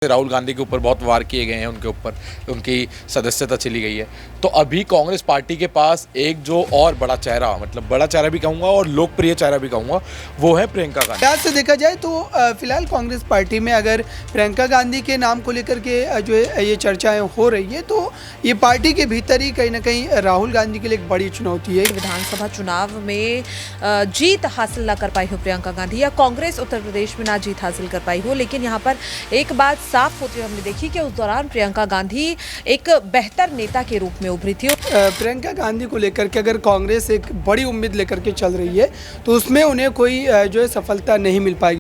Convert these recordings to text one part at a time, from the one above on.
राहुल गांधी के ऊपर बहुत वार किए गए हैं, उनके ऊपर उनकी सदस्यता चली गई है। तो अभी कांग्रेस पार्टी के पास एक जो और बड़ा चेहरा, मतलब बड़ा चेहरा भी कहूँगा और लोकप्रिय चेहरा भी कहूँगा, वो है प्रियंका गांधी। लिहाज से देखा जाए तो फिलहाल कांग्रेस पार्टी में अगर प्रियंका गांधी के नाम को लेकर के जो है ये चर्चाएं हो रही है, तो ये पार्टी के भीतर ही कहीं ना कहीं राहुल गांधी के लिए एक बड़ी चुनौती है। विधानसभा चुनाव में जीत हासिल ना कर पाई हो प्रियंका गांधी, या कांग्रेस उत्तर प्रदेश में ना जीत हासिल कर पाई हो, लेकिन यहाँ पर एक बात साफ होती हुई हमने देखी कि उस दौरान प्रियंका गांधी एक बेहतर नेता के रूप में उभरी थी। प्रियंका गांधी को लेकर के अगर कांग्रेस एक बड़ी उम्मीद लेकर के चल रही है, तो उसमें उन्हें कोई जो है सफलता नहीं मिल पाएगी।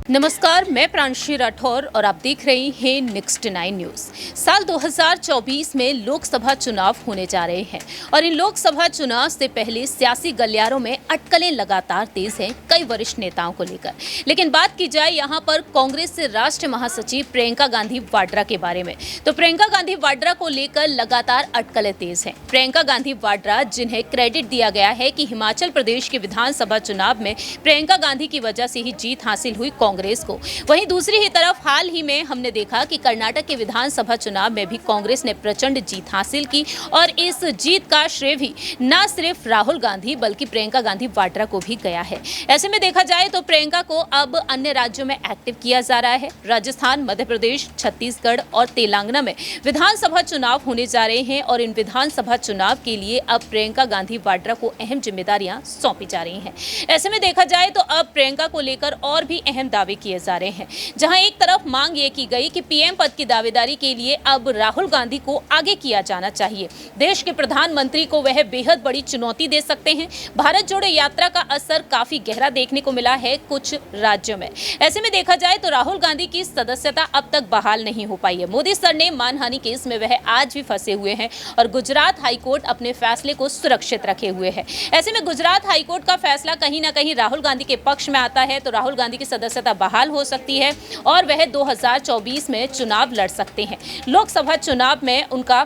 नमस्कार, मैं प्रांशी राठौर और आप देख रहे हैं नेक्स्ट 9 न्यूज। साल 2024 में लोकसभा चुनाव होने जा रहे हैं और इन लोकसभा चुनाव से पहले सियासी गलियारों में अटकलें लगातार तेज हैं कई वरिष्ठ नेताओं को लेकर। लेकिन बात की जाए यहाँ पर कांग्रेस से राष्ट्रीय महासचिव प्रियंका गांधी वाड्रा के बारे में, तो प्रियंका गांधी वाड्रा को लेकर लगातार अटकलें तेज हैं। प्रियंका गांधी वाड्रा, जिन्हें क्रेडिट दिया गया है कि हिमाचल प्रदेश के विधानसभा चुनाव में प्रियंका गांधी की वजह से ही जीत हासिल हुई कांग्रेस को, वहीं दूसरी ही तरफ हाल ही में हमने देखा कि कर्नाटक के विधानसभा चुनाव में भी कांग्रेस ने प्रचंड जीत हासिल की और इस जीत का श्रेय भी न सिर्फ राहुल गांधी बल्कि प्रियंका गांधी वाड्रा को भी गया है। ऐसे में देखा जाए तो प्रियंका को अब अन्य राज्यों में एक्टिव किया जा रहा है। राजस्थान, मध्य प्रदेश, छत्तीसगढ़ और तेलंगाना में विधानसभा चुनाव होने जा रहे हैं और इन विधानसभा चुनाव के लिए अब प्रियंका गांधी वाड्रा को अहम जिम्मेदारियां सौंपी जा रही हैं। ऐसे में देखा जाए तो अब प्रियंका को लेकर और भी अहम दावे किए जा रहे हैं, जहां एक तरफ मांग ये की गई कि पीएम पद की दावेदारी के लिए अब राहुल गांधी को आगे किया जाना चाहिए। देश के प्रधानमंत्री को वह बेहद बड़ी चुनौती दे सकते हैं। भारत जोड़ो यात्रा का असर काफी गहरा देखने को मिला है कुछ राज्यों में। ऐसे में देखा जाए तो राहुल गांधी की सदस्यता अब तक बहाल नहीं हो पाई है। मोदी सर ने मानहानि केस में वह आज भी फंसे हुए हैं और गुजरात हाईकोर्ट अपने फैसले को सुरक्षित रखे हुए है। ऐसे में गुजरात हाईकोर्ट का फैसला कहीं ना कहीं राहुल गांधी के पक्ष में आता है, तो राहुल गांधी की सदस्यता बहाल हो सकती है और वह 2024 में चुनाव लड़ सकते हैं। लोकसभा चुनाव में उनका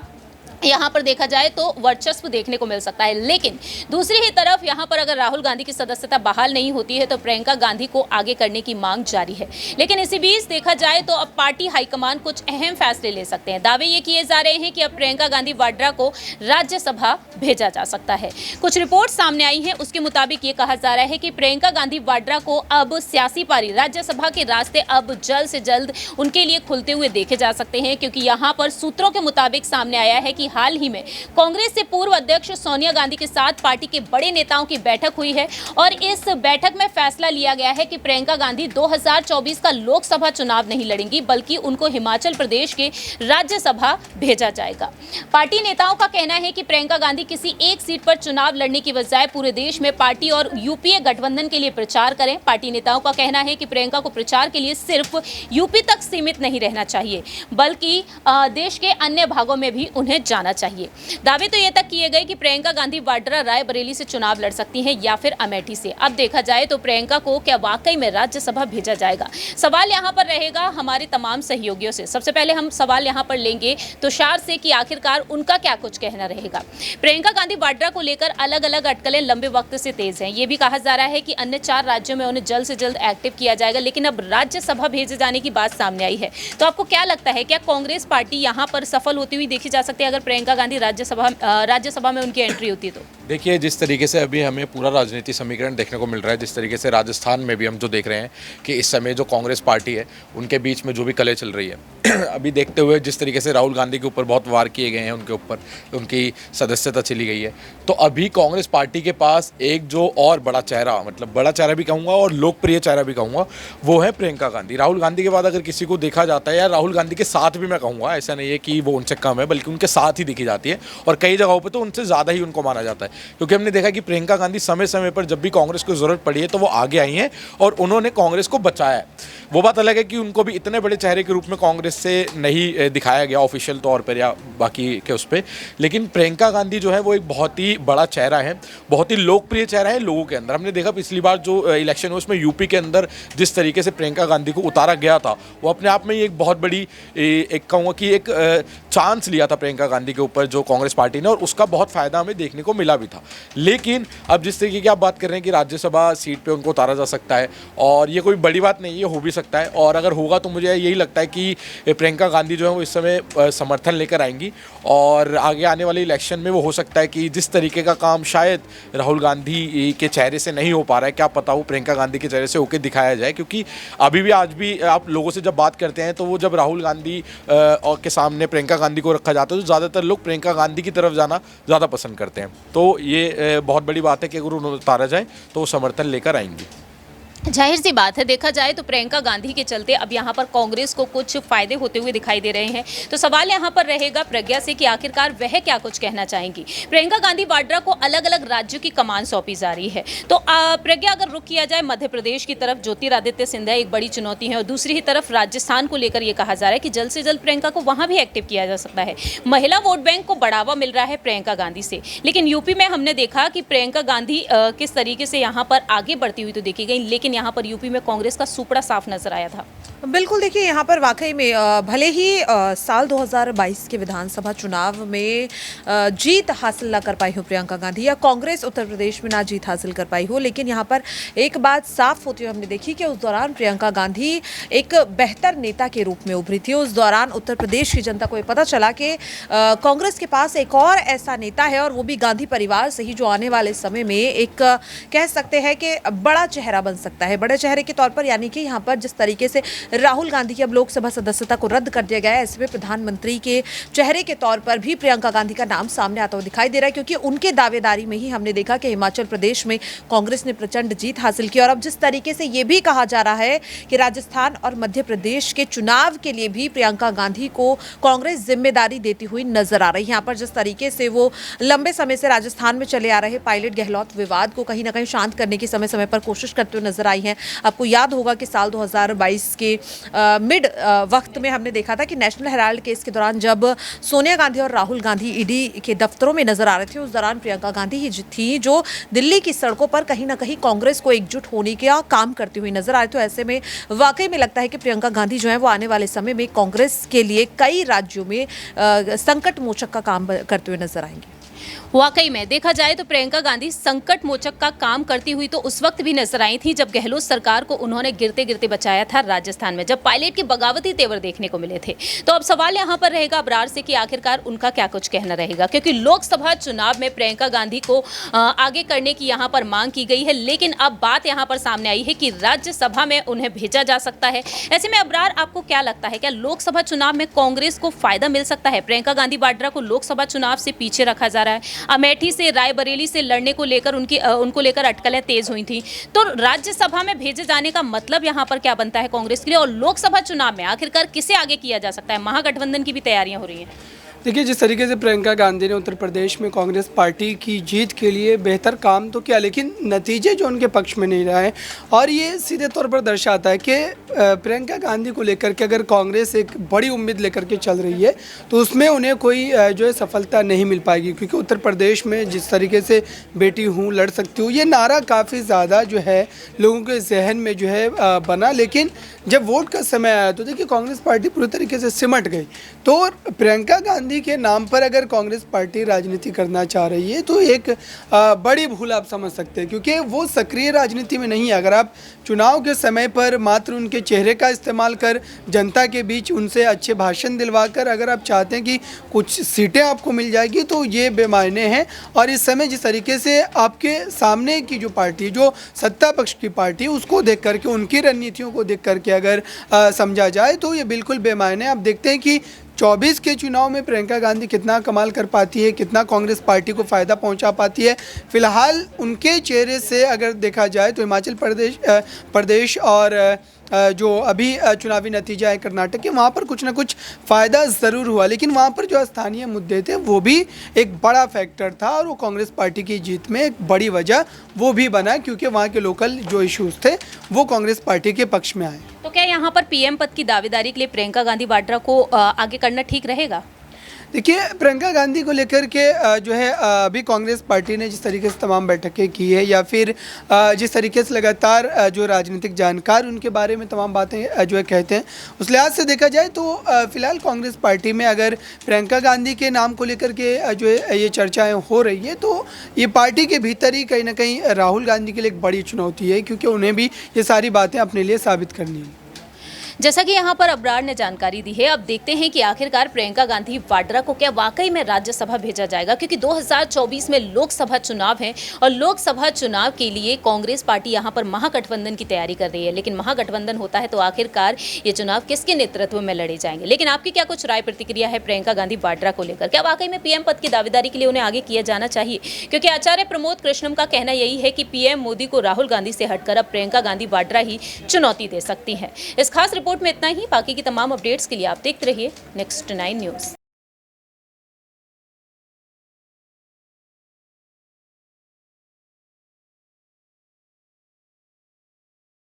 यहाँ पर देखा जाए तो वर्चस्व देखने को मिल सकता है। लेकिन दूसरी ही तरफ यहाँ पर अगर राहुल गांधी की सदस्यता बहाल नहीं होती है तो प्रियंका गांधी को आगे करने की मांग जारी है। लेकिन इसी बीच देखा जाए तो अब पार्टी हाईकमान कुछ अहम फैसले ले सकते हैं। दावे ये किए जा रहे हैं कि अब प्रियंका गांधी वाड्रा को राज्यसभा भेजा जा सकता है। कुछ रिपोर्ट सामने आई है, उसके मुताबिक ये कहा जा रहा है कि प्रियंका गांधी वाड्रा को अब सियासी पारी, राज्यसभा के रास्ते अब जल्द से जल्द उनके लिए खुलते हुए देखे जा सकते हैं, क्योंकि यहाँ पर सूत्रों के मुताबिक सामने आया है कि हाल ही में कांग्रेस से पूर्व अध्यक्ष सोनिया गांधी के साथ पार्टी के बड़े नेताओं की बैठक हुई है और इस बैठक में फैसला लिया गया है कि प्रियंका गांधी 2024 का लोकसभा चुनाव नहीं लड़ेंगी, बल्कि उनको हिमाचल प्रदेश के राज्यसभा भेजा जाएगा। पार्टी नेताओं का कहना है कि प्रियंका गांधी किसी एक सीट पर चुनाव लड़ने की बजाय पूरे देश में पार्टी और यूपीए गठबंधन के लिए प्रचार करें। पार्टी नेताओं का कहना है कि प्रियंका को प्रचार के लिए सिर्फ यूपी तक सीमित नहीं रहना चाहिए, बल्कि देश के अन्य भागों में भी उन्हें जाना चाहिए। दावे तो ये तक किए गए कि प्रियंका गांधी वाड्रा रायबरेली से चुनाव लड़ सकती हैं या फिर अमेठी से। अब देखा जाए तो प्रियंका को क्या वाकई में राज्यसभा भेजा जाएगा? सवाल यहाँ पर रहेगा हमारे तमाम सहयोगियों से। सबसे पहले हम सवाल यहाँ पर लेंगे तुषार से कि आखिरकार उनका क्या कुछ कहना रहेगा। प्रियंका गांधी वाड्रा को लेकर अलग अलग अटकलें लंबे वक्त से तेज हैं। ये भी कहा जा रहा है कि अन्य 4 राज्यों में उन्हें जल्द से जल्द एक्टिव किया जाएगा, लेकिन अब राज्यसभा भेजे जाने की बात सामने आई है। तो आपको क्या लगता है, क्या कांग्रेस पार्टी यहाँ पर सफल होती हुई देखी जा सकती है अगर प्रियंका गांधी राज्यसभा में उनकी एंट्री होती है? तो देखिए, जिस तरीके से अभी हमें पूरा राजनीति समीकरण देखने को मिल रहा है, जिस तरीके से राजस्थान में भी हम जो देख रहे हैं कि इस समय जो कांग्रेस पार्टी है उनके बीच में जो भी कलह चल रही है अभी देखते हुए जिस तरीके से राहुल गांधी के ऊपर बहुत वार किए गए हैं, उनके ऊपर उनकी सदस्यता चली गई है, तो अभी कांग्रेस पार्टी के पास एक जो और बड़ा चेहरा, मतलब बड़ा चेहरा भी कहूँगा और लोकप्रिय चेहरा भी कहूँगा, वो है प्रियंका गांधी। राहुल गांधी के बाद अगर किसी को देखा जाता है, या राहुल गांधी के साथ भी मैं कहूँगा, ऐसा नहीं है कि वो उनसे कम है, बल्कि उनके साथ ही दिखी जाती है और कई जगहों पर तो उनसे ज़्यादा ही उनको माना जाता है। क्योंकि हमने देखा कि प्रियंका गांधी समय समय पर जब भी कांग्रेस को ज़रूरत पड़ी है तो वो आगे आई हैं और उन्होंने कांग्रेस को बचाया है। वो बात अलग है कि उनको भी इतने बड़े चेहरे के रूप में कांग्रेस से नहीं दिखाया गया ऑफिशियल तौर पर या बाकी के उस पर, लेकिन प्रियंका गांधी जो है वो एक बहुत ही बड़ा चेहरा है, बहुत ही लोकप्रिय चेहरा है लोगों के अंदर। हमने देखा पिछली बार जो इलेक्शन हुआ उसमें यूपी के अंदर जिस तरीके से प्रियंका गांधी को उतारा गया था, वो अपने आप में ही एक बहुत बड़ी एक कहूँगा कि एक चांस लिया था प्रियंका गांधी के ऊपर जो कांग्रेस पार्टी ने, और उसका बहुत फायदा हमें देखने को मिला भी। भी था। लेकिन अब जिस तरीके की आप बात कर रहे हैं कि राज्यसभा सीट पे उनको उतारा जा सकता है, और ये कोई बड़ी बात नहीं है, हो भी सकता है। और अगर होगा तो मुझे यही लगता है कि प्रियंका गांधी जो है वो इस समय समर्थन लेकर आएंगी, और आगे आने वाले इलेक्शन में वो हो सकता है कि जिस तरीके का काम शायद राहुल गांधी के चेहरे से नहीं हो पा रहा है, क्या पता वो प्रियंका गांधी के चेहरे से होकर दिखाया जाए। क्योंकि अभी भी आज भी आप लोगों से जब बात करते हैं तो वो जब राहुल गांधी और के सामने प्रियंका गांधी को रखा जाता है तो ज़्यादातर लोग प्रियंका गांधी की तरफ जाना ज़्यादा पसंद करते हैं। तो ये बहुत बड़ी बात है कि अगर उन्हें उतारा जाए तो वो समर्थन लेकर आएंगी। जाहिर सी बात है, देखा जाए तो प्रियंका गांधी के चलते अब यहाँ पर कांग्रेस को कुछ फायदे होते हुए दिखाई दे रहे हैं। तो सवाल यहाँ पर रहेगा प्रज्ञा से कि आखिरकार वह क्या कुछ कहना चाहेंगी। प्रियंका गांधी वाड्रा को अलग अलग राज्यों की कमान सौंपी जा रही है। तो प्रज्ञा, अगर रुख किया जाए मध्य प्रदेश की तरफ, ज्योतिरादित्य सिंधिया एक बड़ी चुनौती है, और दूसरी ही तरफ राजस्थान को लेकर ये कहा जा रहा है कि जल्द से जल्द प्रियंका को वहाँ भी एक्टिव किया जा सकता है। महिला वोट बैंक को बढ़ावा मिल रहा है प्रियंका गांधी से, लेकिन यूपी में हमने देखा कि प्रियंका गांधी किस तरीके से यहाँ पर आगे बढ़ती हुई तो देखी गई, लेकिन यहाँ पर यूपी में कांग्रेस का सुपड़ा साफ नजर आया था। बिल्कुल, देखिए यहाँ पर वाकई में भले ही साल 2022 के विधानसभा चुनाव में जीत हासिल ना कर पाई हो प्रियंका गांधी, या कांग्रेस उत्तर प्रदेश में ना जीत हासिल कर पाई हो, लेकिन यहाँ पर एक बात साफ होती हुई हमने देखी कि उस दौरान प्रियंका गांधी एक बेहतर नेता के रूप में उभरी थी। उस दौरान उत्तर प्रदेश की जनता को ये पता चला कि कांग्रेस के पास एक और ऐसा नेता है, और वो भी गांधी परिवार से ही, जो आने वाले समय में एक कह सकते हैं कि बड़ा चेहरा बन सकता है, बड़े चेहरे के तौर पर। यानी कि यहाँ पर जिस तरीके से राहुल गांधी की अब लोकसभा सदस्यता को रद्द कर दिया गया है, ऐसे में प्रधानमंत्री के चेहरे के तौर पर भी प्रियंका गांधी का नाम सामने आता हुआ दिखाई दे रहा है, क्योंकि उनके दावेदारी में ही हमने देखा कि हिमाचल प्रदेश में कांग्रेस ने प्रचंड जीत हासिल की। और अब जिस तरीके से ये भी कहा जा रहा है कि राजस्थान और मध्य प्रदेश के चुनाव के लिए भी प्रियंका गांधी को कांग्रेस जिम्मेदारी देती हुई नजर आ रही है। यहाँ पर जिस तरीके से वो लंबे समय से राजस्थान में चले आ रहे पायलट गहलोत विवाद को कहीं ना कहीं शांत करने की समय समय पर कोशिश करते हुए नजर आई है। आपको याद होगा कि साल 2022 के मिड वक्त में हमने देखा था कि नेशनल हेराल्ड केस के दौरान जब सोनिया गांधी और राहुल गांधी ईडी के दफ्तरों में नजर आ रहे थे, उस दौरान प्रियंका गांधी ही थी जो दिल्ली की सड़कों पर कहीं ना कहीं कांग्रेस को एकजुट होने का काम करती हुई नजर आ रही। तो ऐसे में वाकई में लगता है कि प्रियंका गांधी जो है वो आने वाले समय में कांग्रेस के लिए कई राज्यों में संकट मोचक का काम करते हुए नजर आएंगे। वाकई में देखा जाए तो प्रियंका गांधी संकट मोचक का काम करती हुई तो उस वक्त भी नजर आई थी जब गहलोत सरकार को उन्होंने गिरते गिरते बचाया था राजस्थान में, जब पायलट के बगावती तेवर देखने को मिले थे। तो अब सवाल यहां पर रहेगा अबरार से कि आखिरकार उनका क्या कुछ कहना रहेगा, क्योंकि लोकसभा चुनाव में प्रियंका गांधी को आगे करने की यहां पर मांग की गई है, लेकिन अब बात यहां पर सामने आई है कि राज्यसभा में उन्हें भेजा जा सकता है। ऐसे में अबरार, आपको क्या लगता है, क्या लोकसभा चुनाव में कांग्रेस को फायदा मिल सकता है? प्रियंका गांधी वाड्रा को लोकसभा चुनाव से पीछे रखा जा रहा है, अमेठी से रायबरेली से लड़ने को लेकर उनको लेकर अटकलें तेज हुई थी, तो राज्यसभा में भेजे जाने का मतलब यहां पर क्या बनता है कांग्रेस के लिए? और लोकसभा चुनाव में आखिरकार किसे आगे किया जा सकता है? महागठबंधन की भी तैयारियां हो रही हैं। देखिए, जिस तरीके से प्रियंका गांधी ने उत्तर प्रदेश में कांग्रेस पार्टी की जीत के लिए बेहतर काम तो किया, लेकिन नतीजे जो उनके पक्ष में नहीं रहे, और ये सीधे तौर पर दर्शाता है कि प्रियंका गांधी को लेकर के अगर कांग्रेस एक बड़ी उम्मीद लेकर के चल रही है तो उसमें उन्हें कोई जो है सफलता नहीं मिल पाएगी। क्योंकि उत्तर प्रदेश में जिस तरीके से बेटी हूँ लड़ सकती हूँ, ये नारा काफ़ी ज़्यादा जो है लोगों के जहन में जो है बना, लेकिन जब वोट का समय आया तो देखिए कांग्रेस पार्टी पूरी तरीके से सिमट गई। तो प्रियंका गांधी के नाम पर अगर कांग्रेस पार्टी राजनीति करना चाह रही है तो एक बड़ी भूल आप समझ सकते हैं, क्योंकि वो सक्रिय राजनीति में नहीं है। अगर आप चुनाव के समय पर मात्र उनके चेहरे का इस्तेमाल कर जनता के बीच उनसे अच्छे भाषण दिलवा कर अगर आप चाहते हैं कि कुछ सीटें आपको मिल जाएगी तो ये बेमायने हैं। और इस समय जिस तरीके से आपके सामने की जो पार्टी, जो सत्ता पक्ष की पार्टी, उसको देख करके, उनकी रणनीतियों को देख करके अगर समझा जाए तो ये बिल्कुल बेमायने। आप देखते हैं कि 24 के चुनाव में प्रियंका गांधी कितना कमाल कर पाती है, कितना कांग्रेस पार्टी को फ़ायदा पहुंचा पाती है। फिलहाल उनके चेहरे से अगर देखा जाए तो हिमाचल प्रदेश और जो अभी चुनावी नतीजा है कर्नाटक के, वहाँ पर कुछ ना कुछ फ़ायदा ज़रूर हुआ, लेकिन वहाँ पर जो स्थानीय मुद्दे थे वो भी एक बड़ा फैक्टर था, और वो कांग्रेस पार्टी की जीत में एक बड़ी वजह वो भी बना, क्योंकि वहाँ के लोकल जो इश्यूज़ थे वो कांग्रेस पार्टी के पक्ष में आए। तो क्या यहाँ पर पीएम पद की दावेदारी के लिए प्रियंका गांधी वाड्रा को आगे करना ठीक रहेगा? देखिए, प्रियंका गांधी को लेकर के जो है अभी कांग्रेस पार्टी ने जिस तरीके से तमाम बैठकें की है या फिर जिस तरीके से लगातार जो राजनीतिक जानकार उनके बारे में तमाम बातें जो है कहते हैं, उस लिहाज से देखा जाए तो फिलहाल कांग्रेस पार्टी में अगर प्रियंका गांधी के नाम को लेकर के जो है ये चर्चाएं हो रही है, तो ये पार्टी के भीतर ही कहीं ना कहीं राहुल गांधी के लिए एक बड़ी चुनौती है, क्योंकि उन्हें भी ये सारी बातें अपने लिए साबित करनी है। जैसा कि यहाँ पर अब्रार ने जानकारी दी है, अब देखते हैं कि आखिरकार प्रियंका गांधी वाड्रा को क्या वाकई में राज्यसभा भेजा जाएगा, क्योंकि 2024 में लोकसभा चुनाव है और लोकसभा चुनाव के लिए कांग्रेस पार्टी यहाँ पर महागठबंधन की तैयारी कर रही है। लेकिन महागठबंधन होता है तो आखिरकार ये चुनाव किसके नेतृत्व में लड़े जाएंगे। लेकिन आपकी क्या कुछ राय प्रतिक्रिया है प्रियंका गांधी वाड्रा को लेकर? क्या वाकई में पीएम पद की दावेदारी के लिए उन्हें आगे किया जाना चाहिए? क्योंकि आचार्य प्रमोद कृष्णम का कहना यही है कि पीएम मोदी को राहुल गांधी से हटकर अब प्रियंका गांधी वाड्रा ही चुनौती दे सकती हैं। इस खास रिपोर्ट में इतना ही। बाकी की तमाम अपडेट्स के लिए आप देखते रहिए नेक्स्ट 9 न्यूज़।